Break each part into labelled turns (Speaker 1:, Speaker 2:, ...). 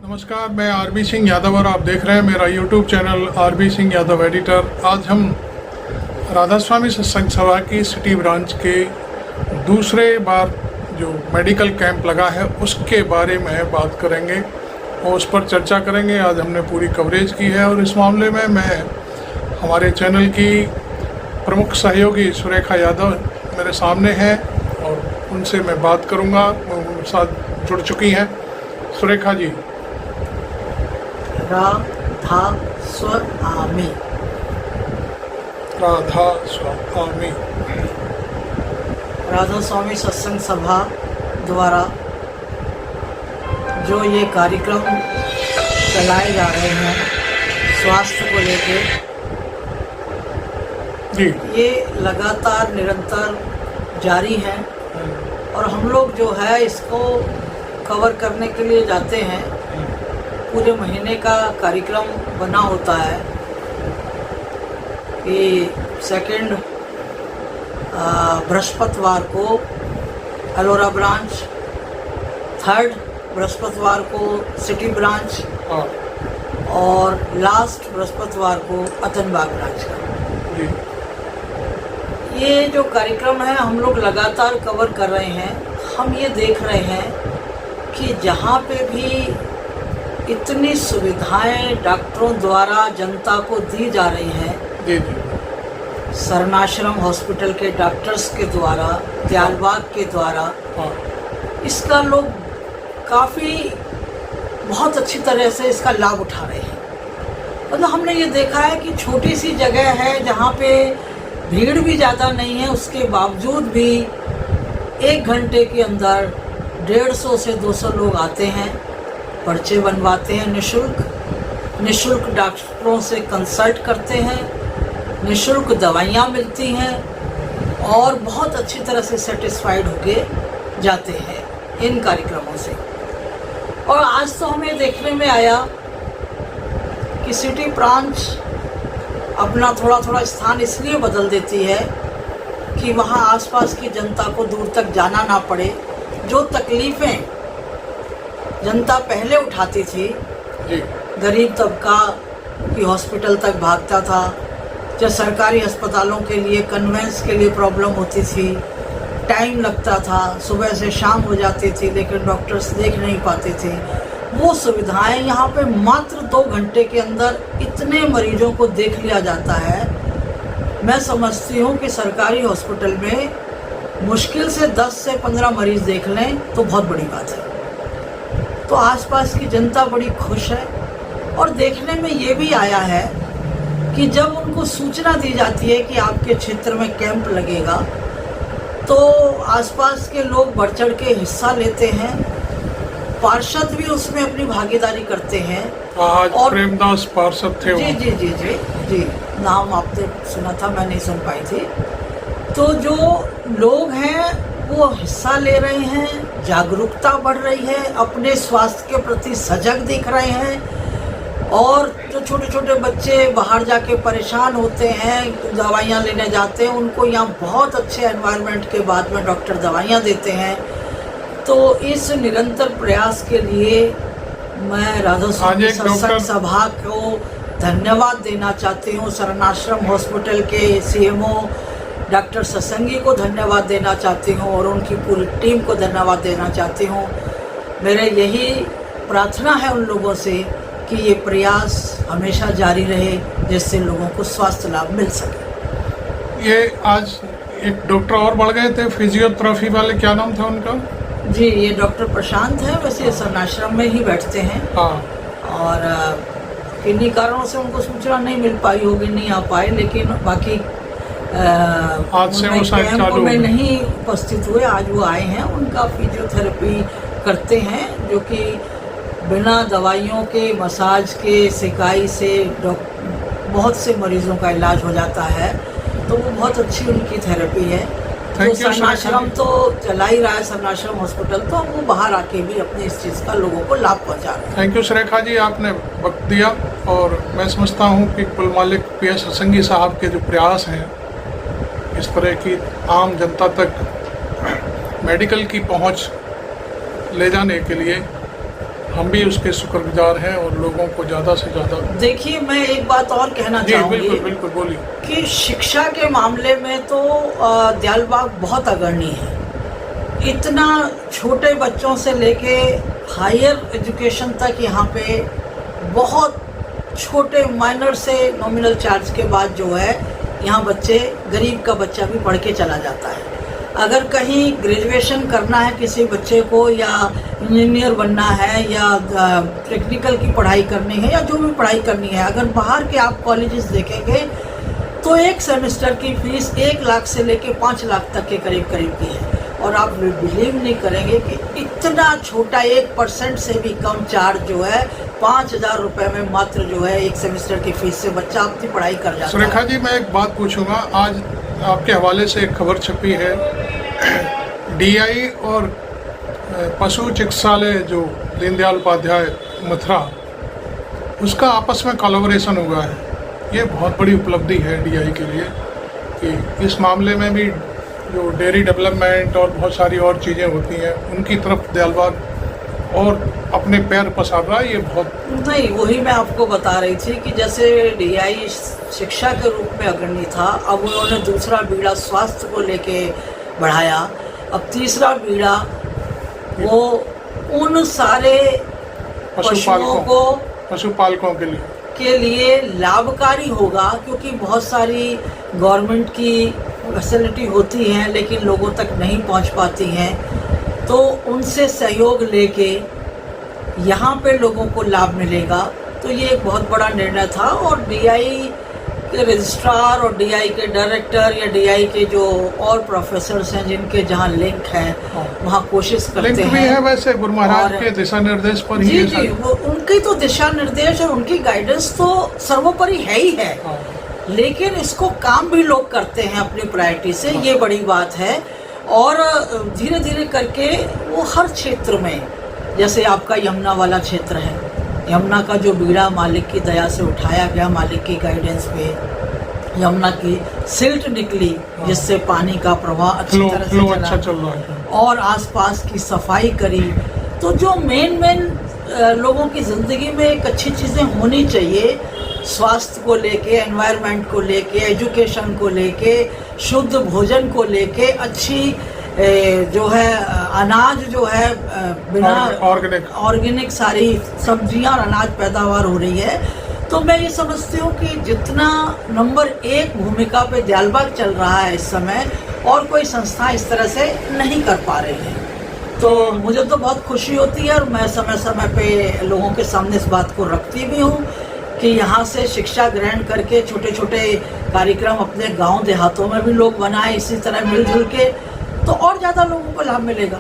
Speaker 1: नमस्कार, मैं आरबी सिंह यादव और आप देख रहे हैं मेरा YouTube channel RB Singh Yadav editor. आज हम राधा स्वामी सत्संग सभा की सिटी ब्रांच के दूसरे बार जो मेडिकल कैंप लगा है उसके बारे में बात करेंगे और उस पर चर्चा करेंगे। आज हमने पूरी कवरेज की है और इस मामले में मैं हमारे चैनल की प्रमुख सहयोगी सुरेखा यादव मेरे सामने हैं और उनसे मैं बात करूंगा। वो उनके साथ जुड़ चुकी हैं। सुरेखा जी।
Speaker 2: राधा स्वामी।
Speaker 1: राधा स्वामी।
Speaker 2: राधा स्वामी सत्संग सभा द्वारा जो ये कार्यक्रम चलाए जा रहे हैं स्वास्थ्य को लेकर,
Speaker 1: जी,
Speaker 2: ये लगातार निरंतर जारी है और हम लोग जो है इसको कवर करने के लिए जाते हैं। पूरे महीने का कार्यक्रम बना होता है कि सेकंड बृहस्पतिवार को अलोरा ब्रांच, थर्ड बृहस्पतिवार को सिटी ब्रांच और लास्ट बृहस्पतिवार को अतनबाग ब्रांच का। ये जो कार्यक्रम है हम लोग लगातार कवर कर रहे हैं। हम ये देख रहे हैं कि जहाँ पे भी इतनी सुविधाएं डॉक्टरों द्वारा जनता को दी जा रही हैं, शरणाश्रम हॉस्पिटल के डॉक्टर्स के द्वारा, दयालबाग के द्वारा, इसका लोग काफ़ी बहुत अच्छी तरह से इसका लाभ उठा रहे हैं। मतलब हमने ये देखा है कि छोटी सी जगह है जहाँ पे भीड़ भी ज़्यादा नहीं है, उसके बावजूद भी 1 घंटे के अंदर 150 से 200 लोग आते हैं, पर्चे बनवाते हैं निःशुल्क डॉक्टरों से कंसल्ट करते हैं, निःशुल्क दवाइयाँ मिलती हैं और बहुत अच्छी तरह से सेटिस्फाइड होके जाते हैं इन कार्यक्रमों से। और आज तो हमें देखने में आया कि सिटी ब्रांच अपना थोड़ा स्थान इसलिए बदल देती है कि वहाँ आसपास की जनता को दूर तक जाना ना पड़े। जो तकलीफ़ें जनता पहले उठाती थी, गरीब तबका की हॉस्पिटल तक भागता था, जब सरकारी अस्पतालों के लिए कन्वेंस के लिए प्रॉब्लम होती थी, टाइम लगता था, सुबह से शाम हो जाती थी, लेकिन डॉक्टर्स देख नहीं पाते थे, वो सुविधाएं यहाँ पे मात्र 2 घंटे के अंदर इतने मरीजों को देख लिया जाता है। मैं समझती हूँ कि सरकारी हॉस्पिटल में मुश्किल से 10 से 15 मरीज देख लें तो बहुत बड़ी बात है। तो आसपास की जनता बड़ी खुश है और देखने में ये भी आया है कि जब उनको सूचना दी जाती है कि आपके क्षेत्र में कैंप लगेगा तो आसपास के लोग बढ़ चढ़ के हिस्सा लेते हैं, पार्षद भी उसमें अपनी भागीदारी करते हैं।
Speaker 1: आज और प्रेमदास पार्षद थे।
Speaker 2: जी जी जी जी जी, नाम आपने सुना था, मैं नहीं सुन पाई थी। तो जो लोग हैं वो हिस्सा ले रहे हैं, जागरूकता बढ़ रही है, अपने स्वास्थ्य के प्रति सजग दिख रहे हैं। और जो छोटे छोटे बच्चे बाहर जाके परेशान होते हैं, दवाइयाँ लेने जाते हैं, उनको यहाँ बहुत अच्छे एनवायरनमेंट के बाद में डॉक्टर दवाइयाँ देते हैं। तो इस निरंतर प्रयास के लिए मैं राधा स्वामी सत्संग सभा को धन्यवाद देना चाहती हूँ। शरणाश्रम हॉस्पिटल के सीएमओ डॉक्टर सत्संगी को धन्यवाद देना चाहती हूँ और उनकी पूरी टीम को धन्यवाद देना चाहती हूँ। मेरे यही प्रार्थना है उन लोगों से कि ये प्रयास हमेशा जारी रहे जिससे लोगों को स्वास्थ्य लाभ मिल सके।
Speaker 1: ये आज एक डॉक्टर और बढ़ गए थे फिजियोथेरेपी वाले, क्या नाम था उनका?
Speaker 2: जी, ये डॉक्टर प्रशांत हैं। वैसे शरणाश्रम में ही बैठते हैं। और किन्हीं कारणों से उनको सूचना नहीं मिल पाई होगी, नहीं आ पाए, लेकिन बाकी
Speaker 1: आज से वो
Speaker 2: कैंप में नहीं उपस्थित हुए। आज वो आए हैं, उनका फिजियोथेरेपी करते हैं जो कि बिना दवाइयों के, मसाज के, सिकाई से बहुत से मरीजों का इलाज हो जाता है। तो वो बहुत अच्छी उनकी थेरेपी है। तो शरणाश्रम तो चला ही रहा है, शरणाश्रम हॉस्पिटल, तो वो बाहर आके भी अपने इस चीज़ का लोगों को लाभ पहुंचा रहे हैं।
Speaker 1: थैंक यू सुरेखा जी, आपने वक्त दिया। और मैं समझता हूँ कि कुल मालिक PS सत्संगी साहब के जो प्रयास हैं इस तरह की आम जनता तक मेडिकल की पहुंच ले जाने के लिए हम भी उसके शुक्रगुजार हैं और लोगों को ज़्यादा से ज़्यादा।
Speaker 2: देखिए, मैं एक बात और कहना
Speaker 1: जी
Speaker 2: चाहूँगी
Speaker 1: बिल्कुल बिल्कुल, बोलिए।
Speaker 2: कि शिक्षा के मामले में तो दयालबाग बहुत अग्रणी है। इतना छोटे बच्चों से लेके हायर एजुकेशन तक यहाँ पे बहुत छोटे माइनर से नॉमिनल चार्ज के बाद जो है यहाँ बच्चे, गरीब का बच्चा भी पढ़ के चला जाता है। अगर कहीं ग्रेजुएशन करना है किसी बच्चे को, या इंजीनियर बनना है, या टेक्निकल की पढ़ाई करनी है, या जो भी पढ़ाई करनी है, अगर बाहर के आप कॉलेजेस देखेंगे तो एक सेमेस्टर की फीस 1 लाख से लेके 5 लाख तक के करीब की है। और आप बिलीव नहीं करेंगे कि इतना छोटा 1% से भी कम चार्ज जो है 5,000 रुपये में मात्र जो है एक सेमेस्टर की फीस से बच्चा अपनी पढ़ाई कर जाता है।
Speaker 1: सुरेखा जी, मैं एक बात पूछूंगा। आज आपके हवाले से एक खबर छपी है, डीआई और पशु चिकित्सालय जो दीनदयाल उपाध्याय मथुरा, उसका आपस में कोलैबोरेशन हुआ है। ये बहुत बड़ी उपलब्धि है डीआई के लिए कि इस मामले में भी जो डेयरी डेवलपमेंट और बहुत सारी और चीज़ें होती हैं उनकी तरफ दयालबाग और अपने पैर पसार रहा है। ये बहुत
Speaker 2: नहीं, वही मैं आपको बता रही थी कि जैसे डीआई शिक्षा के रूप में अग्रणी था, अब उन्होंने दूसरा बीड़ा स्वास्थ्य को लेके बढ़ाया। अब तीसरा बीड़ा वो उन सारे
Speaker 1: पशुपालकों
Speaker 2: के लिए लाभकारी होगा, क्योंकि बहुत सारी गवर्नमेंट की फैसिलिटी होती हैं लेकिन लोगों तक नहीं पहुंच पाती हैं, तो उनसे सहयोग लेके यहाँ पे लोगों को लाभ मिलेगा। तो ये एक बहुत बड़ा निर्णय था। और डीआई के रजिस्ट्रार और डीआई के डायरेक्टर या डीआई के जो और प्रोफेसर्स हैं जिनके जहाँ लिंक है वहाँ कोशिश करते हैं।
Speaker 1: लिंक भी है वैसे गुरु महाराज के दिशा निर्देश पर ही।
Speaker 2: जी, वो उनकी तो दिशा निर्देश और उनकी गाइडेंस तो सर्वोपरि है ही है, लेकिन इसको काम भी लोग करते हैं अपनी प्रायोरिटी से, ये बड़ी बात है। और धीरे धीरे करके वो हर क्षेत्र में, जैसे आपका यमुना वाला क्षेत्र है, यमुना का जो बीड़ा मालिक की दया से उठाया गया, मालिक की गाइडेंस पे यमुना की सिल्ट निकली जिससे पानी का प्रवाह अच्छी तरह से चल रहा है, और आसपास की सफाई करी। तो जो मेन लोगों की ज़िंदगी में एक अच्छी चीज़ें होनी चाहिए, स्वास्थ्य को लेके, एनवायरनमेंट को लेके, एजुकेशन को लेके, शुद्ध भोजन को लेके, अच्छी जो है अनाज जो है बिना ऑर्गेनिक सारी सब्जियां और अनाज पैदावार हो रही है। तो मैं ये समझती हूँ कि जितना नंबर 1 भूमिका पे दयालबाग चल रहा है इस समय, और कोई संस्था इस तरह से नहीं कर पा रही है। तो मुझे तो बहुत खुशी होती है, और मैं समय समय पे लोगों के सामने इस बात को रखती भी हूँ कि यहाँ से शिक्षा ग्रहण करके छोटे छोटे कार्यक्रम अपने गांव देहातों में भी लोग बनाए इसी तरह मिलजुल के, तो और ज़्यादा लोगों को लाभ मिलेगा।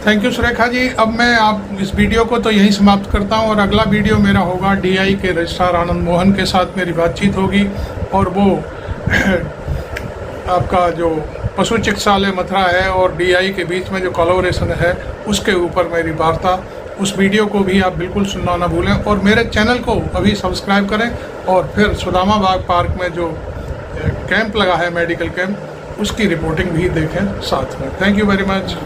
Speaker 1: Thank you Surekha ji. अब मैं आप इस वीडियो को तो यहीं समाप्त करता हूँ, और अगला वीडियो मेरा होगा डीआई के रजिस्ट्रार आनंद मोहन के साथ मेरी बातचीत होगी, और वो आपका जो पशु चिकित्सालय मथुरा है और डीआई के बीच में जो कोलैबोरेशन है उसके ऊपर मेरी वार्ता। उस वीडियो को भी आप बिल्कुल सुनना ना भूलें, और मेरे चैनल को अभी सब्सक्राइब करें, और फिर सुदामा बाग पार्क में जो कैंप लगा है, मेडिकल कैंप, उसकी रिपोर्टिंग भी देखें साथ में। Thank you very much.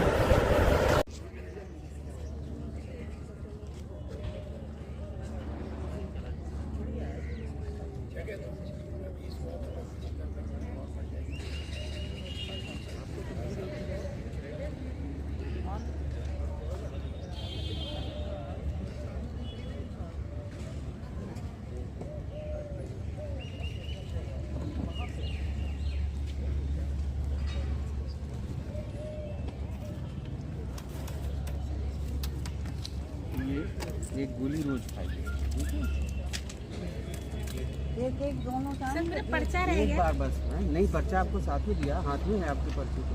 Speaker 3: एक गोली रोज खाइए,
Speaker 4: एक दोनों पर्चा रहेगा।
Speaker 3: एक बार बस। नहीं, पर्चा आपको साथ में दिया, हाथ में है आपके पर्चे को।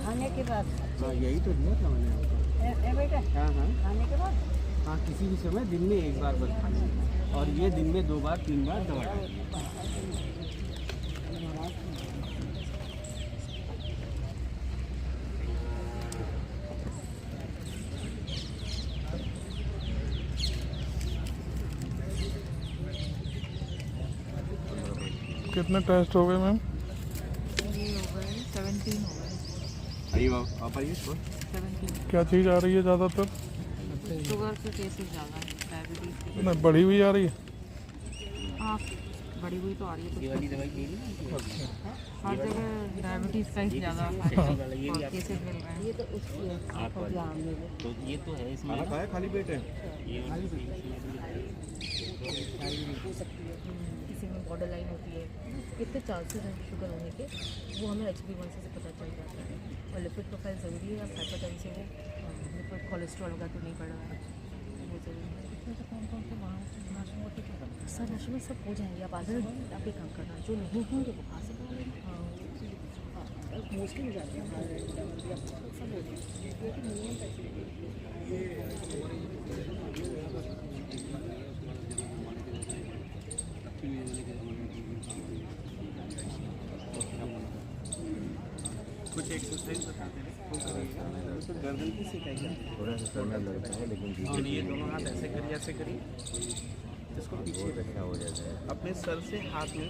Speaker 4: खाने के बाद?
Speaker 3: हाँ, यही तो दिया था मैंने आपको।
Speaker 4: बेटा,
Speaker 3: हाँ हाँ,
Speaker 4: खाने के बाद?
Speaker 3: हाँ, किसी भी समय दिन में एक बार बस खाना, और ये दिन में 2 बार 3 बार दवा।
Speaker 1: कितने टेस्ट हो गए मैम?
Speaker 4: ये हो गए 17 हो गए।
Speaker 3: आइए आप आइए।
Speaker 4: 17
Speaker 1: क्या चीज़ आ रही है ज़्यादातर?
Speaker 4: शुगर शुगर के केसेस ज़्यादा है, डायबिटीज़ के।
Speaker 1: ना बड़ी हुई आ रही है।
Speaker 4: हाँ, बड़ी हुई तो आ रही है
Speaker 3: ये
Speaker 4: तो
Speaker 3: वाली दवाई ले ली
Speaker 4: हर जगह डायबिटीज़ का ही ज़्यादा केसेस मिल रहे हैं।
Speaker 3: आँख वाली तो ये तो है इसमें
Speaker 5: खाली पेट है।
Speaker 3: ये
Speaker 6: किसी में बॉर्डर लाइन होती है, कितने चांसेस हैं शुगर होने के, वो हमें HbA1c से पता चल जाता है। और लिपिड प्रोफाइल ज़रूरी है, आप हाइपरटेंसिव हो, लिपिड कोलेस्ट्रॉल होगा तो नहीं बढ़ रहा है, वो ज़रूरी है। सर नशे में सब हो जाएंगे, आप आधे आप एक काम करना, जो नहीं होंगे वो खा सकते हैं। मोस्टली हो जाते हैं, सब हो
Speaker 3: कुछ एक्सरसाइज बताते हैं तो गर्दन की सिखाई जाती है।
Speaker 5: थोड़ा सा करना लगता है लेकिन
Speaker 3: और ये दोनों हाथ ऐसे करिए, ऐसे करिए, इसको पीछे
Speaker 5: अच्छा हो जाता है।
Speaker 3: अपने सर से हाथ में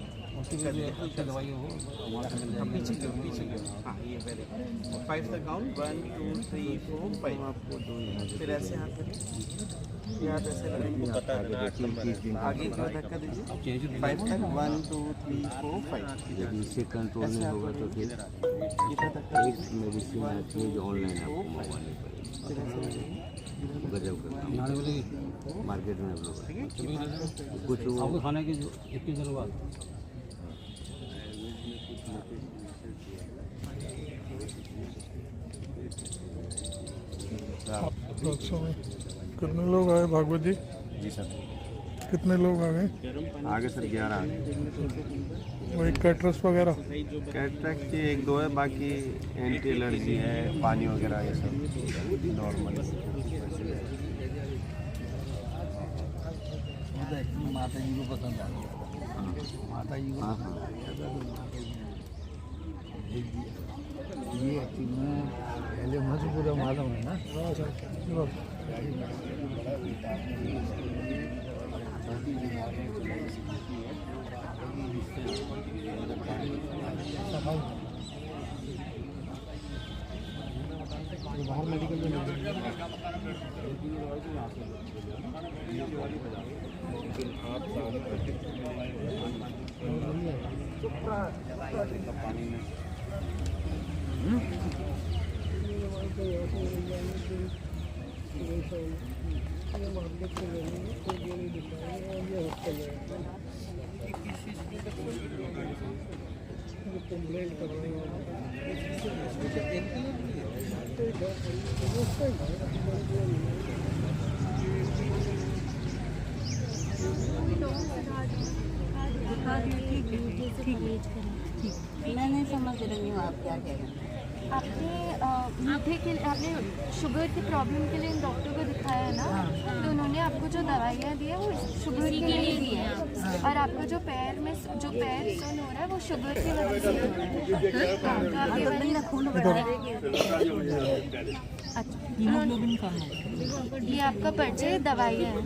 Speaker 3: दवाई हो पीछे क्यों हाँ ये पहले 5 तक काउंट 1 2 3 4 5 आपको दो फिर ऐसे हाथ करिए, ये हाथ ऐसे करेंगे, आगे की ओर धक्का दीजिए 5 तक 1 2 3 4 5
Speaker 5: यदि इससे कंट्रोल नहीं होगा तो फिर एक मेडिसिन आती है जो ऑनलाइन आपको मंगवानी पड़ेगी। गजब का काम मार्केट में आप लोग कुछ
Speaker 3: आपको खाने की 21 दिनों बाद
Speaker 1: कितने लोग आए भागवत जी?
Speaker 5: जी सर।
Speaker 1: कितने लोग आ गए?
Speaker 5: आगे सर 11
Speaker 1: वही कैटरस वगैरह?
Speaker 5: कैटरेक्ट की 1-2 है, बाकी एंटी एलर्जी है, पानी वगैरह ये सब नॉर्मल।
Speaker 3: माता जी को पसंद आ गया, माता जी को
Speaker 5: हाँ हाँ
Speaker 3: ये एक्चुअली में पहले मत पूरा मालूम है ना। बाहर मेडिकल में कंप्लेंट कर रहे हैं।
Speaker 6: मैं नहीं समझ रही हूँ आप क्या कह रहे हैं।
Speaker 7: आपने मीठे के आपने शुगर की प्रॉब्लम के लिए डॉक्टर को दिखाया है ना, तो उन्होंने आपको जो दवाइयाँ दी है वो शुगर के लिए दी है, और आपको जो पैर सुन हो रहा है वो शुगर की वजह से हो रहा है। खून हीमोग्लोबिन कम है। ये आपका पर्चे दवाइयाँ हैं,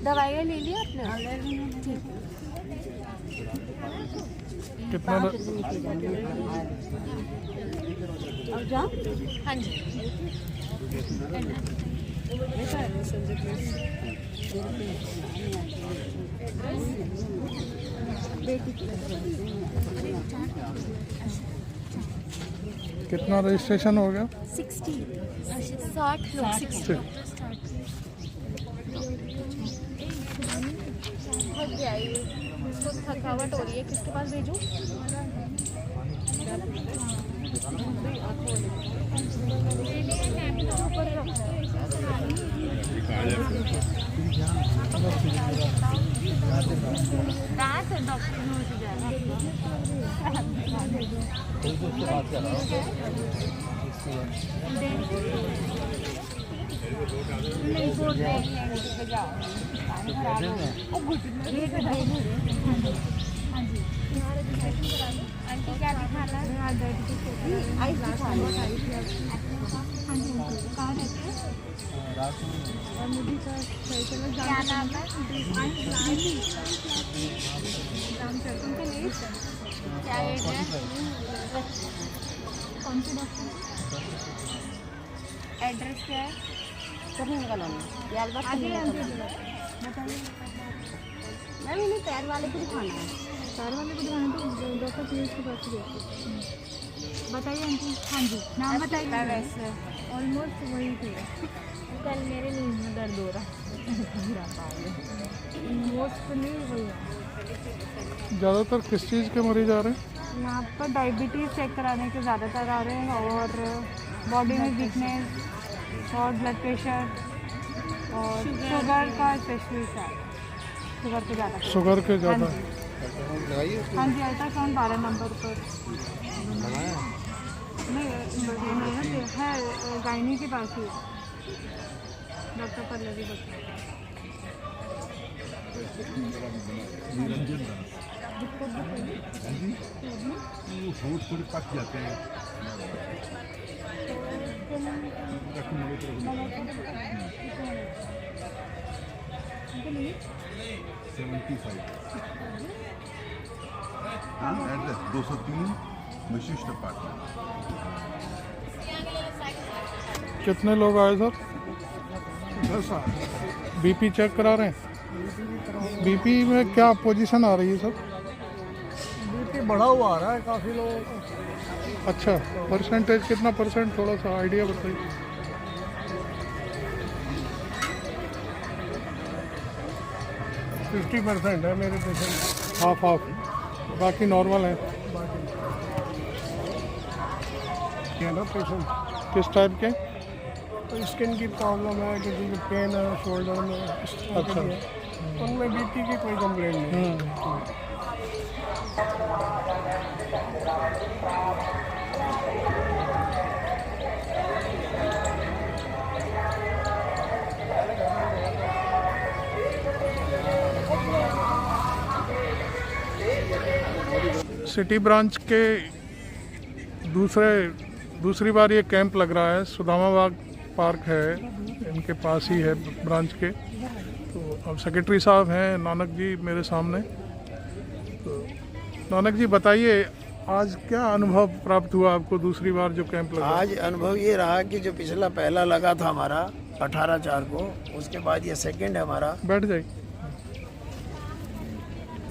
Speaker 7: दवाइयाँ ले ली आपने? ठीक।
Speaker 1: कितना
Speaker 6: और जाओ।
Speaker 7: हाँ जी।
Speaker 1: कितना रजिस्ट्रेशन हो गया?
Speaker 7: 60 लोग 60 थक गया ये, उसको थकावट हो रही है, किसके पास भेजूं? रात है डॉक्टर ने मुझे जाना आंटी क्या दिखाना है? कहाँ रहते हैं? क्या नाम है? क्या एज है? कौन से डॉक्टर? एड्रेस क्या है? मैम इन्हें पैर वाले को दिखाना है।
Speaker 6: पैर वाले को दिखाना तो डॉक्टर पीयूष के पास देखिए। बताइए आंटी। हाँ जी, नाम बताइए। वैसे ऑलमोस्ट वही थे। कल मेरे नींद में दर्द हो रहा मोस्टली वही है।
Speaker 1: ज़्यादातर किस चीज़ के मरीज आ रहे हैं?
Speaker 6: यहाँ पर डायबिटीज़ चेक कराने के ज़्यादातर आ रहे हैं और बॉडी में वीकनेस और ब्लड प्रेशर और शुगर का स्पेशलिस्ट है। शुगर के ज़्यादा।
Speaker 1: शुगर के ज़्यादा।
Speaker 6: हाँ जी, अल्ट्रासाउंड 12 नंबर पर नहीं है, गायनी के पास ही है, डॉक्टर पल्लवी डॉक्टर।
Speaker 8: थोड़े पक जाते हैं। एड्रेस 203 विशिष्ट अपार्टमेंट।
Speaker 1: कितने लोग आए सर?
Speaker 8: 10
Speaker 1: बीपी चेक करा रहे हैं? बीपी में क्या पोजीशन आ रही है सर?
Speaker 8: बीपी बढ़ा हुआ आ रहा है काफ़ी लोगों को।
Speaker 1: अच्छा, परसेंटेज कितना परसेंट, थोड़ा सा आइडिया बताइए।
Speaker 8: 50% है मेरे पेशेंट।
Speaker 1: हाफ हाफ, बाकी नॉर्मल है।
Speaker 8: ना पेशेंट
Speaker 1: किस टाइप के?
Speaker 8: तो स्किन की प्रॉब्लम है, किसी को पेन है शोल्डर में।
Speaker 1: अच्छा।
Speaker 8: उनमें बीपी की कोई कंप्लेंट नहीं।
Speaker 1: सिटी ब्रांच के दूसरी बार ये कैंप लग रहा है। सुदामा बाग पार्क है, इनके पास ही है ब्रांच के। तो अब सेक्रेटरी साहब हैं नानक जी मेरे सामने। तो नानक जी बताइए, आज क्या अनुभव प्राप्त हुआ आपको दूसरी बार जो कैंप लगा?
Speaker 9: आज अनुभव ये रहा कि जो पिछला पहला लगा था हमारा 18/4 को, उसके बाद ये सेकंड है हमारा।
Speaker 1: बैठ जाइए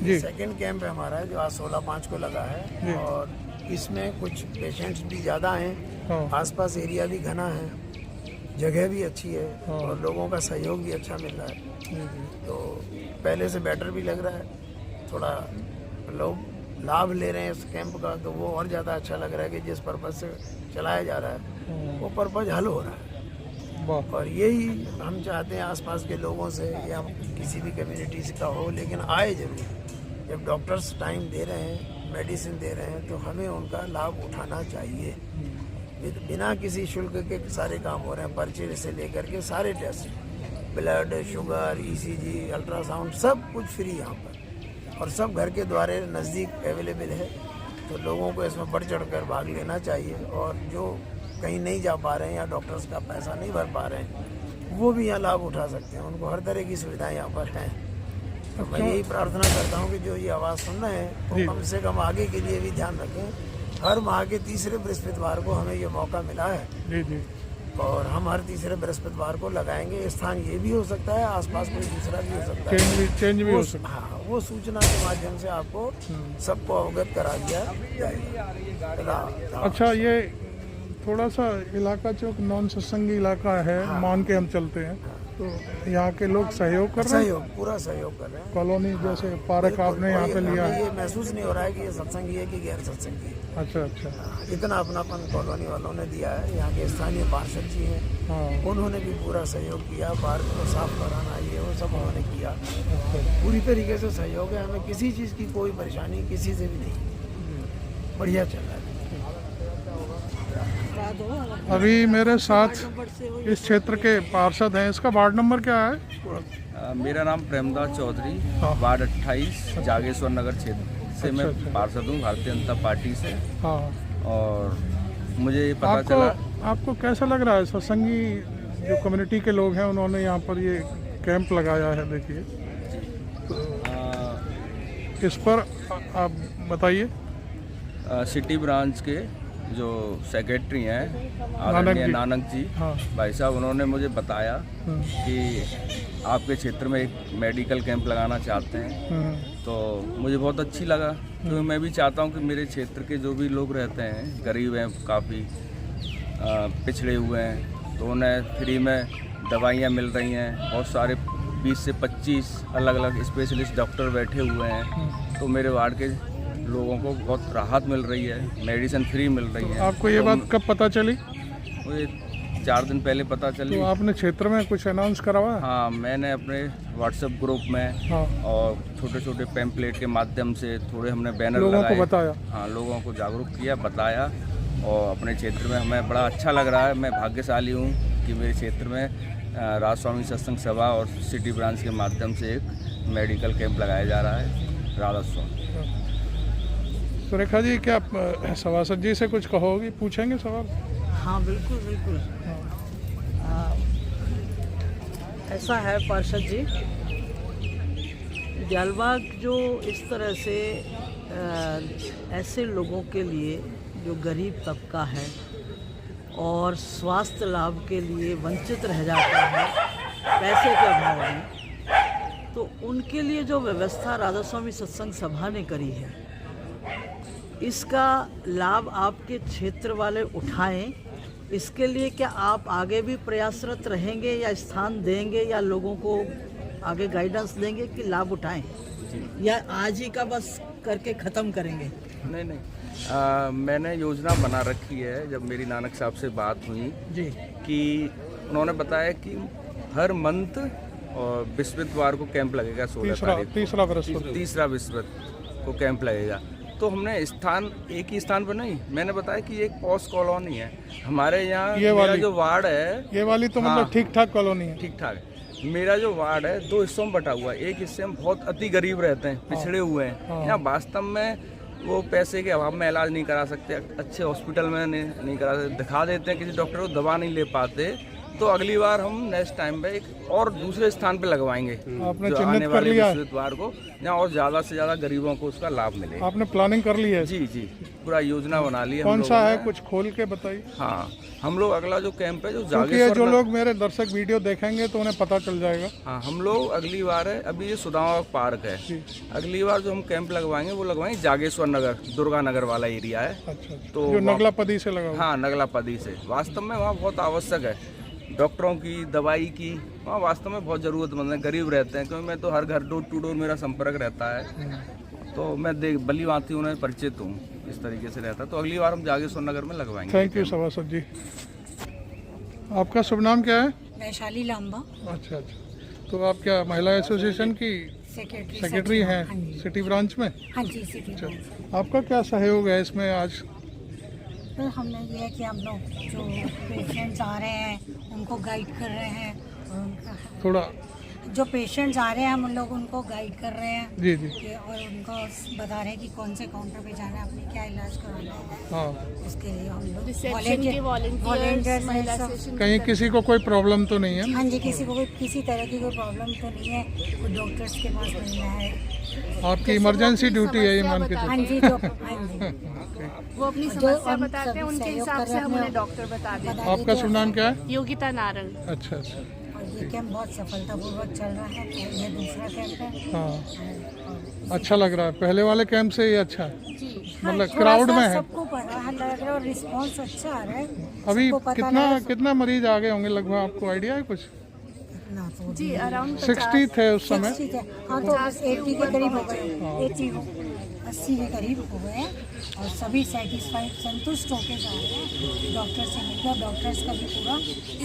Speaker 1: जी।
Speaker 9: सेकंड कैंप है हमारा जो आज 16/5 को लगा
Speaker 1: जी।
Speaker 9: है। और इसमें कुछ पेशेंट्स भी ज़्यादा हैं।
Speaker 1: हाँ।
Speaker 9: आसपास एरिया भी घना है, जगह भी अच्छी है।
Speaker 1: हाँ।
Speaker 9: और लोगों का सहयोग भी अच्छा मिल रहा है। तो पहले से बेटर भी लग रहा है। थोड़ा लोग लाभ ले रहे हैं इस कैंप का, तो वो और ज़्यादा अच्छा लग रहा है कि जिस पर्पज़ से चलाया जा रहा है वो पर्पज़ हल हो रहा है।
Speaker 1: वाह।
Speaker 9: और यही हम चाहते हैं आसपास के लोगों से, या किसी भी कम्युनिटी से का हो, लेकिन आए जरूर। जब डॉक्टर्स टाइम दे रहे हैं, मेडिसिन दे रहे हैं, तो हमें उनका लाभ उठाना चाहिए। बिना किसी शुल्क के सारे काम हो रहे हैं, पर्चे से लेकर के सारे test, blood, sugar, ECG, ultrasound, सब कुछ फ्री यहाँ पर। और सब घर के द्वारे नज़दीक अवेलेबल है। तो लोगों को इसमें बढ़ चढ़ कर भाग लेना चाहिए। और जो कहीं नहीं जा पा रहे हैं या डॉक्टर्स का पैसा नहीं भर पा रहे हैं, वो भी यहाँ लाभ उठा सकते हैं। उनको हर तरह की सुविधाएं यहाँ पर हैं। तो मैं यही प्रार्थना करता हूँ कि जो ये आवाज़ सुन रहे हैं वो कम से कम आगे के लिए भी ध्यान रखें। हर माह के तीसरे बृहस्पतिवार को हमें ये मौका मिला है
Speaker 1: जी जी।
Speaker 9: और हम हर तीसरे बृहस्पतिवार को लगाएंगे। स्थान ये भी हो सकता है, आसपास कोई दूसरा भी हो सकता है,
Speaker 1: चेंज भी हो सकता है।
Speaker 9: हाँ, वो सूचना के माध्यम से आपको सबको अवगत करा दिया जाएगा।
Speaker 1: अच्छा, ये थोड़ा सा इलाका चौक नॉन सत्संगी इलाका है, मान के हम चलते हैं। तो यहाँ के लोग सहयोग कर रहे हैं?
Speaker 9: सहयोग, पूरा सहयोग कर रहे हैं।
Speaker 1: कॉलोनी जैसे पार्क आपने यहाँ पे लिया
Speaker 9: हमें
Speaker 1: है?
Speaker 9: ये महसूस नहीं हो रहा है कि ये सत्संगी है कि गैर सत्संगी है।
Speaker 1: अच्छा अच्छा।
Speaker 9: इतना अपनापन कॉलोनी वालों ने दिया है। यहाँ के स्थानीय पार्षद जी हैं,
Speaker 1: हाँ।
Speaker 9: उन्होंने भी पूरा सहयोग किया। पार्क को साफ कराना, ये वो सब उन्होंने किया। पूरी तरीके से सहयोग है। हमें किसी चीज़ की कोई परेशानी किसी से भी नहीं। बढ़िया चल रहा है।
Speaker 1: अभी मेरे साथ इस क्षेत्र के पार्षद हैं। इसका वार्ड नंबर क्या है?
Speaker 10: मेरा नाम प्रेमदास चौधरी, वार्ड 28 जागेश्वर नगर क्षेत्र से मैं पार्षद हूँ, भारतीय जनता पार्टी से।
Speaker 1: हाँ।
Speaker 10: और मुझे ये पता चला।
Speaker 1: आपको कैसा लग रहा है? सत्संगी जो कम्युनिटी के लोग हैं उन्होंने यहाँ पर ये कैंप लगाया है, देखिए। इस पर आप बताइए।
Speaker 10: सिटी ब्रांच के जो सेक्रेटरी हैं आदरणीय नानक जी भाई साहब, उन्होंने मुझे बताया कि आपके क्षेत्र में एक मेडिकल कैंप लगाना चाहते हैं। तो मुझे बहुत अच्छी लगा, क्योंकि मैं भी चाहता हूं कि मेरे क्षेत्र के जो भी लोग रहते हैं, गरीब हैं, काफ़ी पिछड़े हुए हैं, तो उन्हें फ्री में दवाइयाँ मिल रही हैं। बहुत सारे 20 से 25 अलग अलग स्पेशलिस्ट डॉक्टर बैठे हुए हैं, तो मेरे वार्ड के लोगों को बहुत राहत मिल रही है, मेडिसिन फ्री मिल रही है।
Speaker 1: आपको ये बात कब पता चली?
Speaker 10: मुझे 4 दिन पहले पता चली।
Speaker 1: तो आपने क्षेत्र में कुछ अनाउंस करवाया?
Speaker 10: हाँ, मैंने अपने व्हाट्सएप ग्रुप में और छोटे छोटे पैम्पलेट के माध्यम से थोड़े हमने बैनर
Speaker 1: लोगों
Speaker 10: लगाए,
Speaker 1: को बताया।
Speaker 10: हाँ, लोगों को जागरूक किया, बताया। और अपने क्षेत्र में हमें बड़ा अच्छा लग रहा है। मैं भाग्यशाली हूँ कि मेरे क्षेत्र में राधा स्वामी सत्संग सभा और सिटी ब्रांच के माध्यम से एक मेडिकल कैंप लगाया जा रहा है राधा स्वामी।
Speaker 1: सुरेखा जी, क्या आप सभासद जी से कुछ कहोगी, पूछेंगे सवाल?
Speaker 2: हाँ बिल्कुल बिल्कुल। ऐसा है पार्षद जी, जालबाग जो इस तरह से ऐसे लोगों के लिए जो गरीब तबका है और स्वास्थ्य लाभ के लिए वंचित रह जाता है पैसे के अभाव में, तो उनके लिए जो व्यवस्था राधा स्वामी सत्संग सभा ने करी है, इसका लाभ आपके क्षेत्र वाले उठाएं। इसके लिए क्या आप आगे भी प्रयासरत रहेंगे या स्थान देंगे या लोगों को आगे गाइडेंस देंगे कि लाभ उठाएं, या आज ही का बस करके ख़त्म करेंगे?
Speaker 10: नहीं, मैंने योजना बना रखी है। जब मेरी नानक साहब से बात हुई
Speaker 2: जी, कि
Speaker 10: उन्होंने बताया कि हर मंथ और बृहस्पतिवार को कैंप लगेगा, 16 तारीख, तीसरा बृहस्पति को कैंप लगेगा। तो हमने स्थान एक ही स्थान पर नहीं, मैंने बताया कि एक पॉश कॉलोनी है हमारे यहाँ। मेरा जो वार्ड है,
Speaker 1: ये वाली तो मतलब ठीक ठाक कॉलोनी है।
Speaker 10: ठीक ठाक है। मेरा जो वार्ड है 2 हिस्सों में बटा हुआ है। एक हिस्से में बहुत अति गरीब रहते हैं, पिछड़े हुए हैं, यहाँ वास्तव में वो पैसे के अभाव में इलाज नहीं करा सकते, अच्छे हॉस्पिटल में नहीं करा सकते, दिखा देते हैं किसी डॉक्टर को, दवा नहीं ले पाते। तो अगली बार हम नेक्स्ट टाइम पे एक और दूसरे स्थान पे लगवाएंगे,
Speaker 1: आपने
Speaker 10: जो
Speaker 1: चिन्हित
Speaker 10: आने
Speaker 1: कर
Speaker 10: वाले
Speaker 1: लिया है?
Speaker 10: बृहस्पतिवार को, जहाँ और ज़्यादा से ज़्यादा गरीबों को उसका लाभ मिले।
Speaker 1: आपने प्लानिंग कर ली है?
Speaker 10: जी, पूरा योजना बना ली है।
Speaker 1: कौन सा है, कुछ खोल के बताइए।
Speaker 10: हाँ, हम लोग अगला जो कैंप है, जो
Speaker 1: जागेश्वर, जो लोग मेरे दर्शक वीडियो देखेंगे तो उन्हें पता चल जाएगा।
Speaker 10: हाँ, हम लोग अगली बार है, अभी ये सुदामा पार्क है, अगली बार जो हम कैंप लगवाएंगे वो लगवाएंगे जागेश्वर नगर, दुर्गा नगर वाला एरिया है।
Speaker 1: अच्छा,
Speaker 10: तो
Speaker 1: जो नगलापदी से लगा?
Speaker 10: हाँ, नगलापदी से। वास्तव में वहाँ बहुत आवश्यक है, डॉक्टरों की, दवाई की, वहाँ वास्तव में बहुत ज़रूरतमंद है, गरीब रहते हैं। क्योंकि मैं तो हर घर डोर टू डोर मेरा संपर्क रहता है, तो मैं भली भांति उन्हें परिचित हूँ, इस तरीके से रहता है। तो अगली बार हम जागेश्वर नगर में लगवाएंगे।
Speaker 1: थैंक यू सभासद जी। आपका शुभ नाम क्या है?
Speaker 11: वैशाली लांबा।
Speaker 1: अच्छा, तो आप क्या महिला एसोसिएशन की सेक्रेटरी हैं सिटी ब्रांच में?
Speaker 11: हाँ जी, सिटी ब्रांच।
Speaker 1: आपका क्या सहयोग है इसमें आज?
Speaker 11: तो हमने ये है कि हम लोग जो पेशेंट्स आ रहे हैं उनको गाइड कर रहे हैं, और उनका
Speaker 1: थोड़ा
Speaker 11: जो पेशेंट्स आ रहे हैं हम उन लोग उनको गाइड कर रहे हैं।
Speaker 1: जी,
Speaker 11: और उनको बता रहे हैं कि कौन से काउंटर पे जाना है, अपने क्या इलाज कराना है।
Speaker 1: हाँ,
Speaker 11: उसके लिए हम लोग
Speaker 7: वॉलंटियर्स,
Speaker 1: कहीं किसी को कोई प्रॉब्लम तो नहीं है?
Speaker 11: हाँ जी, किसी को किसी तरह की कोई प्रॉब्लम तो नहीं है, कोई डॉक्टर्स के पास मिलना है।
Speaker 1: आपकी इमरजेंसी ड्यूटी है ये मान के?
Speaker 11: हाँ जी,
Speaker 7: वो अपनी समस्या बताते हैं, उनके हिसाब से हम उन्हें डॉक्टर बता देते हैं।
Speaker 1: आपका शुभ नाम क्या है?
Speaker 7: योगिता नारंग।
Speaker 1: अच्छा,
Speaker 11: ये कैंप बहुत सफलतापूर्वक चल रहा है, ये दूसरा कैंप है।
Speaker 1: हाँ, अच्छा लग रहा है। पहले वाले कैंप से ये अच्छा है, मतलब क्राउड में है,
Speaker 11: सबको पता लग रहा है और रिस्पांस अच्छा आ रहा है।
Speaker 1: अभी कितना मरीज आ गए होंगे लगभग, आपको आइडिया है कुछ?
Speaker 7: जी, अराउंड
Speaker 1: 60 थे उस समय।
Speaker 11: हाँ, तो 80 के करीब हो गए, 80 के करीब हो गए, और सभी सेटिस्फाइड, संतुष्ट होकर जा रहे हैं। डॉक्टर से मिलकर डॉक्टर्स का भी पूरा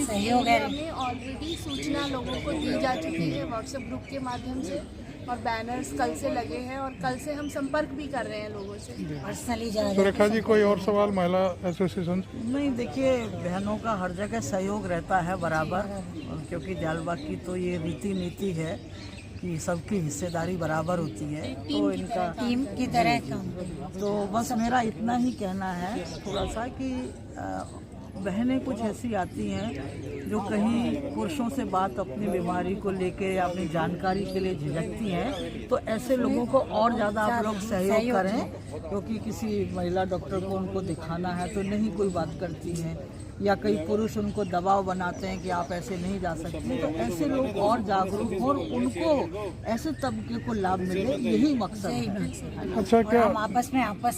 Speaker 11: सहयोग है।
Speaker 7: हमें ऑलरेडी सूचना लोगों को दी जा चुकी है व्हाट्सएप ग्रुप के माध्यम से, और बैनर्स कल से लगे हैं, और कल से हम संपर्क भी कर रहे हैं लोगों से
Speaker 11: पर्सनली जा रहे हैं।
Speaker 1: सुरेखा जी, कोई और सवाल महिला एसोसिएशन?
Speaker 2: नहीं, देखिए बहनों का हर जगह सहयोग रहता है बराबर, क्योंकि जालबाग की तो ये रीति नीति है कि सबकी हिस्सेदारी बराबर होती है, तो इनका
Speaker 11: टीम की तरह काम।
Speaker 2: तो बस मेरा इतना ही कहना है थोड़ा सा कि बहनें कुछ ऐसी आती हैं जो कहीं पुरुषों से बात अपनी बीमारी को लेके या अपनी जानकारी के लिए झिझकती हैं, तो ऐसे लोगों को और ज़्यादा आप लोग सहयोग करें, क्योंकि किसी महिला डॉक्टर को उनको दिखाना है तो नहीं कोई बात करती हैं, या कई पुरुष उनको दबाव बनाते हैं कि आप ऐसे नहीं जा सकते। तो ऐसे लोग और जागरूक हो और उनको ऐसे तबके को लाभ मिले, यही मकसद है।
Speaker 1: अच्छा, क्या
Speaker 11: हम आपस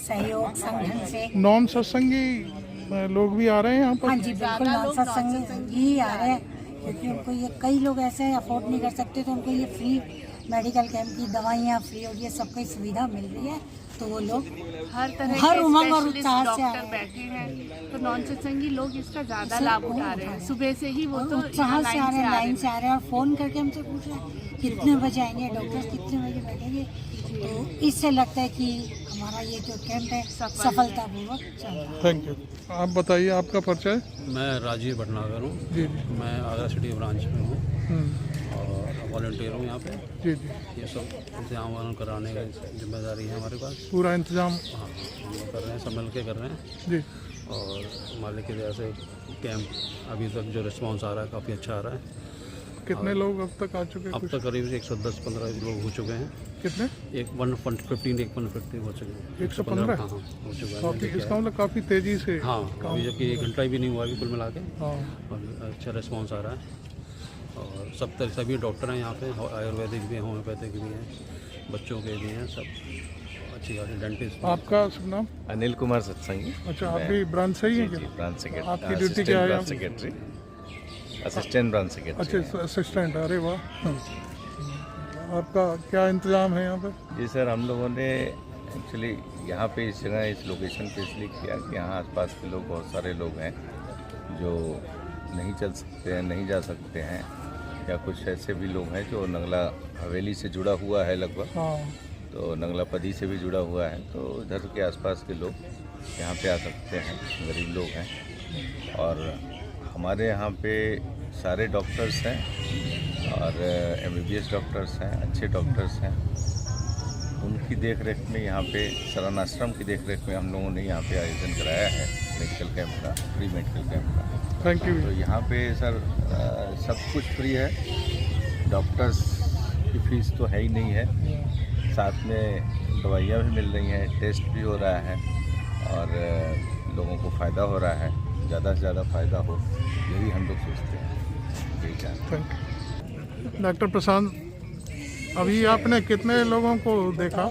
Speaker 11: सहयोग संगठन से
Speaker 1: नॉन सत्संगी लोग भी आ रहे हैं यहाँ पर?
Speaker 11: हाँ जी बिल्कुल, नॉन सत्संगी ही आ रहे हैं, क्योंकि उनको ये कई लोग ऐसे अफोर्ड नहीं कर सकते, तो उनको ये फ्री मेडिकल कैंप की दवाइयाँ फ्री और ये सब की सुविधा मिल रही है, तो वो लोग
Speaker 7: हर तरह
Speaker 11: हर
Speaker 7: के
Speaker 11: उमंग और
Speaker 7: स्पेशलिस्ट
Speaker 11: उत्साह से
Speaker 7: डॉक्टर बैठे हैं, तो नॉन सत्संगी लोग इसका ज़्यादा लाभ उठा रहे हैं। सुबह से ही वो तो
Speaker 11: उत्साह से आ रहे हैं, लाइन से आ रहे हैं, और फ़ोन करके हमसे पूछ रहे हैं कितने बजे आएंगे डॉक्टर्स, कितने बजे बैठेंगे। तो इससे लगता है कि हमारा ये जो कैंप है सफलतापूर्वक चल रहा है।
Speaker 1: Thank you. आप बताइए आपका परिचय।
Speaker 12: मैं राजीव भटनागर हूँ
Speaker 1: जी।
Speaker 12: मैं आगरा सिटी ब्रांच में हूँ और वॉलंटियर हूँ यहाँ पे।
Speaker 1: जी जी।
Speaker 12: ये सब इंतजाम कराने की जिम्मेदारी है हमारे पास। पूरा
Speaker 1: इंतजाम
Speaker 12: हाँ हम कर रहे हैं, सब मिल के कर रहे हैं
Speaker 1: जी।
Speaker 12: और मालिक की वजह से कैंप अभी तक जो रिस्पांस आ रहा है काफ़ी अच्छा आ रहा है।
Speaker 1: कितने लोग अब तक आ चुके हैं?
Speaker 12: अब तक करीब 110-15 लोग हो चुके हैं।
Speaker 1: कितने?
Speaker 12: 115 हो चुके हैं।
Speaker 1: 115
Speaker 12: हाँ हो चुका है।
Speaker 1: इसका मतलब काफ़ी तेज़ी से।
Speaker 12: हाँ अभी जबकि 1 घंटा भी नहीं हुआ अभी कुल मिला के।
Speaker 1: हाँ
Speaker 12: और अच्छा रिस्पॉन्स आ रहा है और सब तरह सभी डॉक्टर हैं यहाँ पे, आयुर्वेदिक भी हैं, होम्योपैथिक भी हैं, बच्चों के भी हैं, सब अच्छी बात है। डेंटिस्ट।
Speaker 1: आपका शुभ नाम?
Speaker 13: अनिल कुमार सत्संगी।
Speaker 1: अच्छा, आप भी ब्रांच से ही हैं क्या?
Speaker 13: Branch secretary.
Speaker 1: आपकी ड्यूटी क्या है?
Speaker 13: Secretary, assistant branch secretary.
Speaker 1: अच्छा, असिस्टेंट। अरे वाह। आपका क्या इंतजाम है यहाँ पर?
Speaker 13: जी सर, हम लोगों ने एक्चुअली यहाँ पे इस जगह इस लोकेशन पे इसलिए किया कि यहाँ आसपास के लोग बहुत सारे लोग हैं जो नहीं चल सकते हैं, नहीं जा सकते हैं, या कुछ ऐसे भी लोग हैं जो नंगला हवेली से जुड़ा हुआ है लगभग। तो नंगला पदी से भी जुड़ा हुआ है, तो इधर के आसपास के लोग यहाँ पे आ सकते हैं, गरीब लोग हैं। और हमारे यहाँ पे सारे डॉक्टर्स हैं और MBBS डॉक्टर्स हैं, अच्छे डॉक्टर्स हैं। उनकी देख रेख में यहाँ पे शरण आश्रम की देख रेख में हम लोगों ने यहाँ पे आयोजन कराया है मेडिकल कैंप का, फ्री मेडिकल कैंप का।
Speaker 1: Thank you.
Speaker 13: तो यहाँ पे सर सब कुछ फ्री है, डॉक्टर्स की फीस तो है ही नहीं है, साथ में दवाइयाँ भी मिल रही हैं, टेस्ट भी हो रहा है और लोगों को फ़ायदा हो रहा है, ज़्यादा से ज़्यादा फ़ायदा हो, यही हम लोग सोचते हैं। यही चाहते
Speaker 1: हैं। डॉक्टर प्रशांत, अभी आपने कितने लोगों को देखा?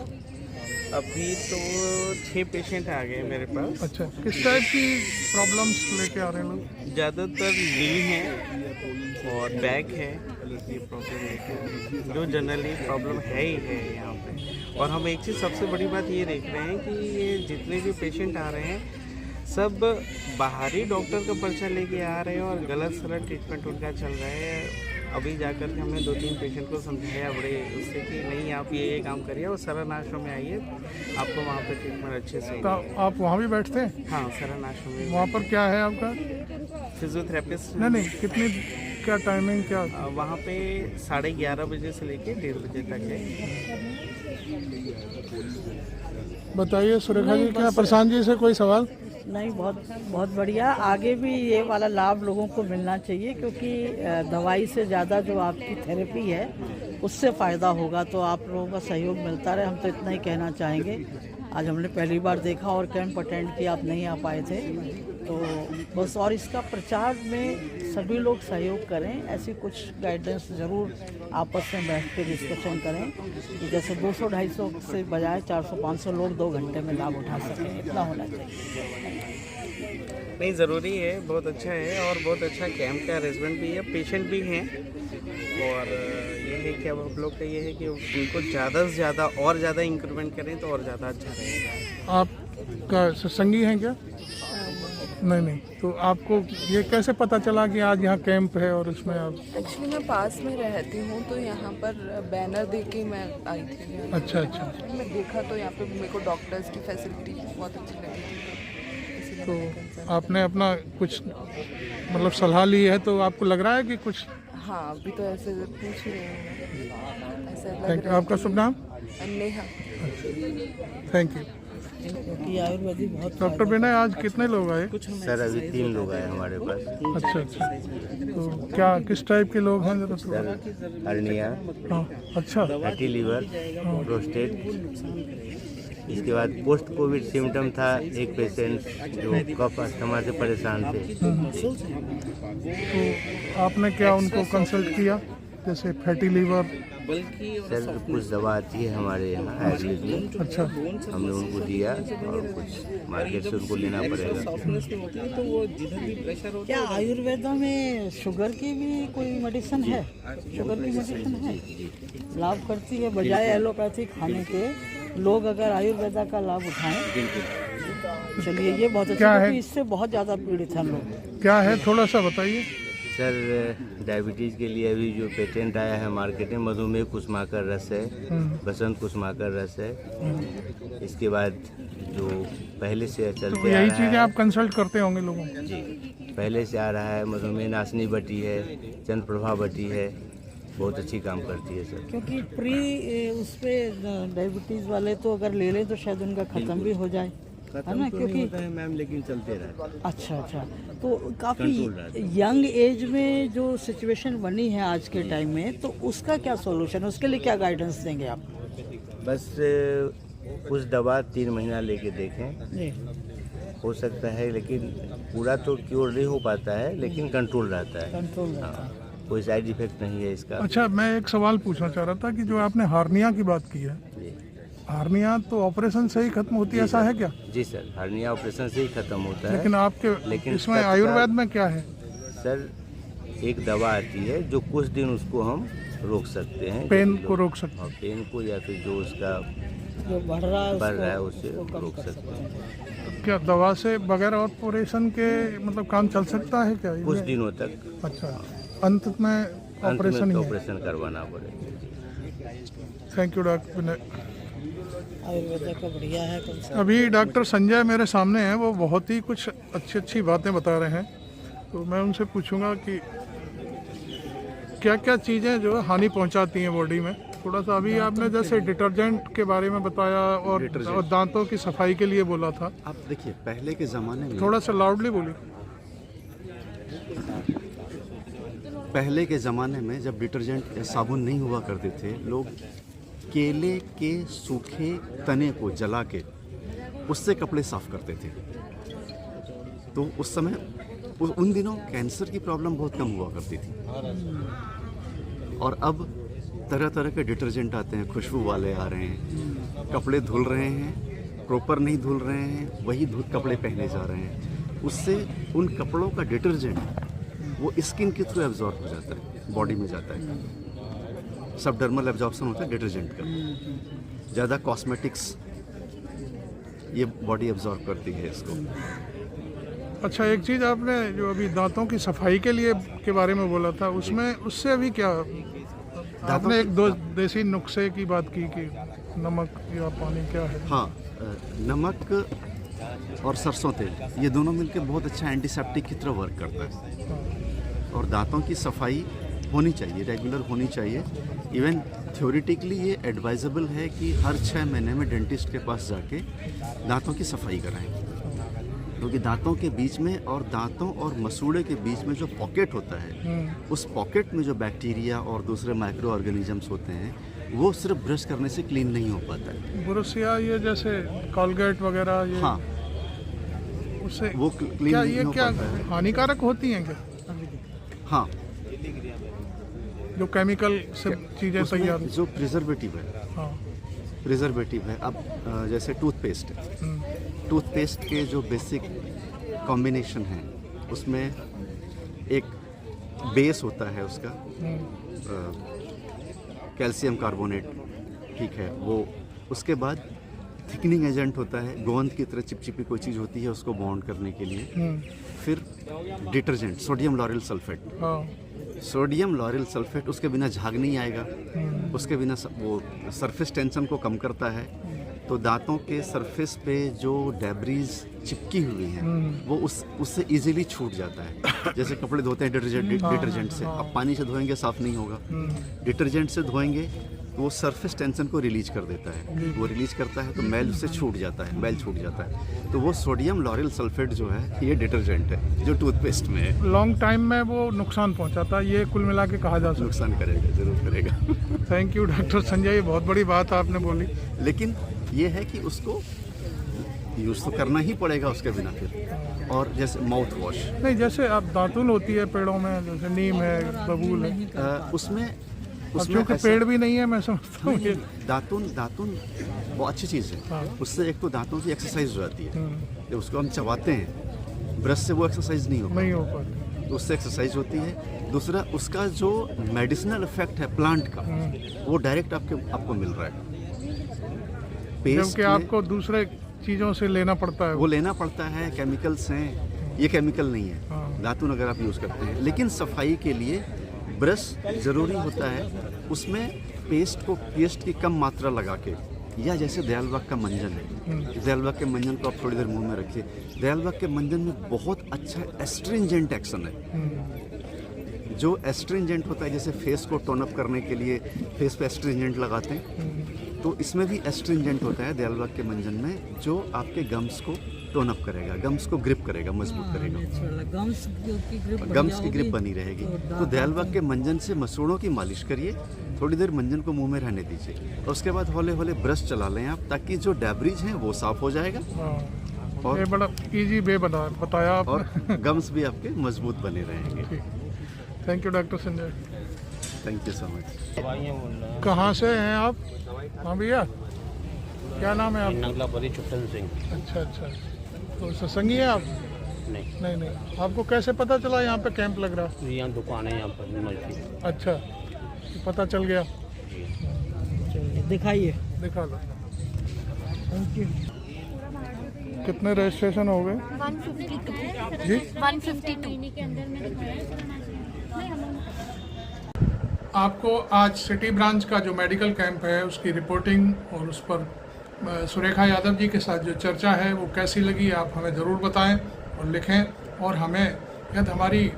Speaker 3: अभी तो 6 पेशेंट आ गए मेरे पास।
Speaker 1: अच्छा, किस टाइप की प्रॉब्लम्स लेके आ रहे हैं लोग?
Speaker 3: ज़्यादातर नी है और बैक है, ये प्रॉब्लम है जो जनरली प्रॉब्लम है ही है यहाँ पे। और हम एक चीज़ सबसे बड़ी बात ये देख रहे हैं कि ये जितने भी पेशेंट आ रहे हैं सब बाहरी डॉक्टर का पर्चा लेके आ रहे हैं और गलत सलत ट्रीटमेंट उनका चल रहा है। अभी जाकर के हमने 2-3 पेशेंट को समझाया बड़े उससे कि नहीं आप ये काम करिए और शरण आश्रम में आइए, आपको वहाँ पे ट्रीटमेंट अच्छे से।
Speaker 1: तो आप वहाँ भी बैठते हैं?
Speaker 3: हाँ, शरण आश्रम में।
Speaker 1: वहाँ पर क्या है आपका?
Speaker 3: फिजियोथेरेपिस्ट।
Speaker 1: नहीं, कितनी क्या टाइमिंग क्या?
Speaker 3: वहाँ पे 11:30 बजे से लेके 1:30 बजे तक है।
Speaker 1: बताइए सुरेखा जी, क्या प्रशांत जी से कोई सवाल?
Speaker 2: नहीं, बहुत बढ़िया। आगे भी ये वाला लाभ लोगों को मिलना चाहिए, क्योंकि दवाई से ज़्यादा जो आपकी थेरेपी है उससे फ़ायदा होगा, तो आप लोगों का सहयोग मिलता रहे, हम तो इतना ही कहना चाहेंगे। आज हमने पहली बार देखा और कैंप अटेंड किया, आप नहीं आ पाए थे, तो बस और इसका प्रचार में सभी लोग सहयोग करें। ऐसी कुछ गाइडेंस ज़रूर आपस में बैठ के डिस्कशन करें कि जैसे 200-250 से बजाय 400-500 लोग 2 घंटे में लाभ उठा सकें, इतना होना चाहिए।
Speaker 3: नहीं, ज़रूरी है, बहुत अच्छा है और बहुत अच्छा कैंप का अरेंजमेंट भी है, पेशेंट भी हैं। और ये है कि अब हम लोग का ये है कि उनको ज़्यादा से ज़्यादा और ज़्यादा इंक्रीमेंट करें तो और ज़्यादा अच्छा रहेगा।
Speaker 1: आपका सत्संगी हैं क्या? नहीं, तो आपको ये कैसे पता चला कि आज यहाँ कैंप है और उसमें आप?
Speaker 14: एक्चुअली मैं पास में रहती हूँ, तो यहाँ पर बैनर देख के मैं आई थी।
Speaker 1: अच्छा।
Speaker 14: मैं देखा तो यहाँ पे मेरे को डॉक्टर्स की फैसिलिटी बहुत अच्छी लगी,
Speaker 1: तो आपने अपना कुछ मतलब सलाह ली है, तो आपको लग रहा है कि कुछ?
Speaker 14: हाँ, अभी तो ऐसे पूछ रही हूँ, ऐसा लग
Speaker 1: रहा है। आपका शुभ नाम?
Speaker 14: नेहा।
Speaker 1: Thank you.
Speaker 2: क्योंकि आयुर्वेदिक बहुत
Speaker 1: डॉक्टर विनय, आज कितने लोग आए?
Speaker 5: सर अभी 3 लोग आए हमारे पास।
Speaker 1: अच्छा अच्छा, तो क्या किस टाइप के लोग हैं जरा?
Speaker 5: सर हर्निया,
Speaker 1: हाँ, अच्छा,
Speaker 5: फैटी लीवर, प्रोस्टेट। इसके बाद पोस्ट कोविड सिम्टम था एक पेशेंट जो कफ अस्थमा से परेशान थे।
Speaker 1: तो आपने क्या उनको कंसल्ट किया, जैसे फैटी लीवर?
Speaker 5: सर कुछ दवा आती है हमारे यहाँ आयुर्वेद में,
Speaker 1: अच्छा,
Speaker 5: हमने उनको दिया और कुछ मार्केट से उनको लेना पड़ेगा।
Speaker 2: क्या आयुर्वेदा में शुगर की भी कोई मेडिसिन है? शुगर की मेडिसिन है, लाभ करती है बजाय एलोपैथी खाने के। लोग अगर आयुर्वेदा का लाभ उठाएं, चलिए ये बहुत अच्छा है, क्योंकि इससे बहुत ज़्यादा पीड़ित हैं लोग।
Speaker 1: क्या है, थोड़ा सा बताइए।
Speaker 5: सर डायबिटीज़ के लिए अभी जो पेटेंट आया है मार्केट में, मधुमेह कुसुमाकर रस है, बसंत कुसुमाकर रस है। इसके बाद जो पहले से चलते
Speaker 1: तो यही चीज़ें आप कंसल्ट करते होंगे लोगों को?
Speaker 5: जी, पहले से आ रहा है मधुमेह नाशनी बटी है, चंद्रप्रभा बटी है, बहुत अच्छी काम करती है सर।
Speaker 2: क्योंकि प्री उस पे डायबिटीज़ वाले तो अगर ले लें तो शायद उनका ख़त्म भी हो जाए, है ना? क्योंकि
Speaker 5: मैम लेकिन चलते रहता है।
Speaker 2: अच्छा अच्छा, तो काफ़ी यंग एज में जो सिचुएशन बनी है आज के टाइम में, तो उसका क्या सॉल्यूशन है? उसके लिए क्या गाइडेंस देंगे आप?
Speaker 5: बस कुछ दवा 3 महीना लेके देखें, हो सकता है, लेकिन पूरा तो क्योर नहीं हो पाता है, लेकिन कंट्रोल रहता है।
Speaker 2: कंट्रोल रहता है,
Speaker 5: कोई साइड इफेक्ट नहीं है इसका।
Speaker 1: अच्छा, मैं एक सवाल पूछना चाह रहा था कि जो आपने हार्निया की बात की है, हार्निया तो ऑपरेशन से ही खत्म होती है, ऐसा है क्या?
Speaker 5: जी सर, हार्निया ऑपरेशन से ही खत्म होता है।
Speaker 1: लेकिन आपके इसमें आयुर्वेद में क्या है?
Speaker 5: सर एक दवा आती है जो कुछ दिन उसको हम रोक सकते हैं,
Speaker 1: पेन को रोक सकते हैं,
Speaker 5: पेन को, या फिर जो उसका
Speaker 2: जो बढ़ रहा है
Speaker 5: उसे रोक सकते हैं।
Speaker 1: क्या दवा से बगैर ऑपरेशन के मतलब काम चल सकता है क्या?
Speaker 5: कुछ दिनों तक।
Speaker 1: अच्छा, अंत में ऑपरेशन
Speaker 5: करवाना पड़ेगा।
Speaker 1: थैंक यू डॉक्टर विनय।
Speaker 2: आयुर्वेद का बढ़िया है।
Speaker 1: अभी डॉक्टर संजय मेरे सामने हैं, वो बहुत ही कुछ अच्छी बातें बता रहे हैं, तो मैं उनसे पूछूंगा कि क्या क्या चीज़ें जो हानि पहुंचाती हैं बॉडी में। थोड़ा सा अभी आपने जैसे डिटर्जेंट के बारे में बताया और दांतों की सफाई के लिए बोला था।
Speaker 15: आप देखिए पहले के ज़माने में,
Speaker 1: थोड़ा सा लाउडली बोलिए।
Speaker 15: पहले के ज़माने में जब डिटर्जेंट या साबुन नहीं हुआ करते थे, लोग केले के सूखे तने को जला के उससे कपड़े साफ करते थे। तो उस समय उन दिनों कैंसर की प्रॉब्लम बहुत कम हुआ करती थी। और अब तरह तरह के डिटर्जेंट आते हैं, खुशबू वाले आ रहे हैं, कपड़े धुल रहे हैं, प्रॉपर नहीं धुल रहे हैं, वही कपड़े पहने जा रहे हैं। उससे उन कपड़ों का डिटर्जेंट वो स्किन के थ्रू एब्जॉर्ब हो जाता है, बॉडी में जाता है। सबडर्मल एब्जॉर्प्शन होता है डिटर्जेंट का। ज़्यादा कॉस्मेटिक्स ये बॉडी एब्जॉर्ब करती है इसको।
Speaker 1: अच्छा, एक चीज़ आपने जो अभी दांतों की सफाई के लिए के बारे में बोला था, उसमें उससे अभी क्या आपने एक दो देसी नुस्खे की बात की कि नमक या पानी क्या है?
Speaker 15: हाँ, नमक और सरसों तेल ये दोनों मिलकर बहुत अच्छा एंटीसेप्टिक की तरह वर्क करता है। और दांतों की सफाई होनी चाहिए, रेगुलर होनी चाहिए। इवन थ्योरेटिकली ये एडवाइजेबल है कि हर 6 महीने में डेंटिस्ट के पास जाके दांतों की सफाई कराएं, क्योंकि दांतों के बीच में और दांतों और मसूड़े के बीच में जो पॉकेट होता है, उस पॉकेट में जो बैक्टीरिया और दूसरे माइक्रो ऑर्गेनिजम्स होते हैं वो सिर्फ ब्रश करने से क्लीन नहीं हो पाता है।
Speaker 1: ब्रश या ये जैसे कोलगेट वगैरह, ये
Speaker 15: हाँ,
Speaker 1: उससे
Speaker 15: वो क्लीन
Speaker 1: क्या
Speaker 15: नहीं
Speaker 1: ये
Speaker 15: हो
Speaker 1: क्या
Speaker 15: पाता है।
Speaker 1: हानिकारक होती हैं क्या?
Speaker 15: हाँ,
Speaker 1: जो केमिकल से चीज़ें तैयार,
Speaker 15: जो प्रिजर्वेटिव है,
Speaker 1: हाँ,
Speaker 15: प्रिजर्वेटिव है। अब जैसे टूथपेस्ट है, टूथपेस्ट के जो बेसिक कॉम्बिनेशन है उसमें एक बेस होता है उसका, कैल्शियम कार्बोनेट, ठीक है वो। उसके बाद थिकनिंग एजेंट होता है, गोंद की तरह चिपचिपी कोई चीज़ होती है उसको बॉन्ड करने के लिए। फिर detergent sodium lauryl sulphate, sodium lauryl sulphate, उसके बिना झाग नहीं आएगा, उसके बिना वो सरफेस टेंशन को कम करता है। तो दांतों के सरफेस पे जो डेब्रीज चिपकी हुई हैं वो उससे इजीली छूट जाता है। जैसे कपड़े धोते हैं डिटर्जेंट से, अब पानी से धोएंगे साफ नहीं होगा, डिटर्जेंट से धोएंगे तो वो सरफेस टेंशन को रिलीज कर देता है। वो रिलीज करता है तो मैल उससे छूट जाता है, मैल छूट जाता है। तो वो सोडियम लॉरेल सल्फेट जो है ये डिटर्जेंट है जो टूथपेस्ट में है।
Speaker 1: लॉन्ग टाइम में वो नुकसान पहुंचाता है, ये कुल मिला के कहा जा सकता है।
Speaker 15: नुकसान करेगा, जरूर करेगा।
Speaker 1: थैंक यू डॉक्टर संजय, ये बहुत बड़ी बात आपने बोली।
Speaker 15: लेकिन ये है कि उसको यूज़ तो करना ही पड़ेगा उसके बिना फिर। और जैसे माउथ वॉश
Speaker 1: नहीं, जैसे अब दातुन होती है पेड़ों में, जैसे नीम है, बबूल है,
Speaker 15: उसमें
Speaker 1: क्योंकि पेड़ भी नहीं है, मैं समझता हूँ
Speaker 15: दातुन बहुत अच्छी चीज़ है। उससे एक तो दांतों की एक्सरसाइज हो जाती है। जब उसको हम चबाते हैं ब्रश से, वो एक्सरसाइज नहीं हो पाती, तो उससे एक्सरसाइज होती है। दूसरा, उसका जो मेडिसिनल इफेक्ट है प्लांट का, वो डायरेक्ट आपको मिल रहा है।
Speaker 1: जबकि आपको दूसरे चीज़ों से लेना पड़ता है,
Speaker 15: वो लेना पड़ता है, केमिकल्स हैं, ये केमिकल नहीं है। दातुन अगर आप यूज़ करते हैं, लेकिन सफाई के लिए ब्रश ज़रूरी होता है। उसमें पेस्ट की कम मात्रा लगा के, या जैसे दयालबाग का मंजन है, दयालबाग के मंजन को आप थोड़ी देर मुंह में रखिए। दयालबाग के मंजन में बहुत अच्छा एस्ट्रिंजेंट एक्शन है। जो एस्ट्रिंजेंट होता है, जैसे फेस को टोन अप करने के लिए फेस पे एस्ट्रिंजेंट लगाते हैं, तो इसमें भी एस्ट्रिंजेंट होता है दयालबाग के मंजन में, जो आपके गम्स को टोन अप करेगा, गम्स को ग्रिप करेगा, मजबूत करेगा, गम्स की ग्रिप बनी रहेगी। तो दयालबाग के मंजन से मसूड़ों की मालिश करिए, थोड़ी देर मंजन को मुंह में रहने दीजिए, और उसके बाद हौले हौले ब्रश चला लें आप, ताकि जो डैब्रीज हैं वो साफ हो जाएगा।
Speaker 1: और ये बड़ा इजी वे बताया आपने।
Speaker 15: और गम्स भी आपके मजबूत बने रहेंगे।
Speaker 1: Thank you doctor Sanjay,
Speaker 15: thank you so much.
Speaker 1: कहाँ से हैं आप? हाँ भैया, क्या नाम है आपका?
Speaker 16: नगलापरी चुप्पन सिंह।
Speaker 1: अच्छा, तो सत्संगी हैं आप? नहीं। आपको कैसे पता चला यहाँ पे कैंप लग रहा?
Speaker 16: यहाँ दुकान है यहाँ पर नजदीक।
Speaker 1: अच्छा, तो पता चल गया।
Speaker 2: दिखाइए,
Speaker 1: दिखा लो। Thank you. कितने रजिस्ट्रेशन हो गए?
Speaker 7: 152
Speaker 1: जी,
Speaker 7: 152
Speaker 6: के अंदर में दिखाया।
Speaker 1: आपको आज सिटी ब्रांच का जो मेडिकल कैंप है उसकी रिपोर्टिंग और उस पर सुरेखा यादव जी के साथ जो चर्चा है वो कैसी लगी, आप हमें ज़रूर बताएं और लिखें। और हमें यदि हमारी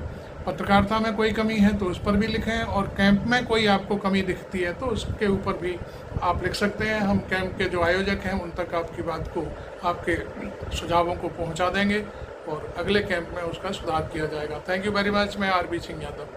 Speaker 1: पत्रकारिता में कोई कमी है तो उस पर भी लिखें, और कैंप में कोई आपको कमी दिखती है तो उसके ऊपर भी आप लिख सकते हैं। हम कैंप के जो आयोजक हैं उन तक आपकी बात को, आपके सुझावों को पहुंचा देंगे और अगले कैंप में उसका सुधार किया जाएगा। Thank you very much. मैं आरबी सिंह यादव।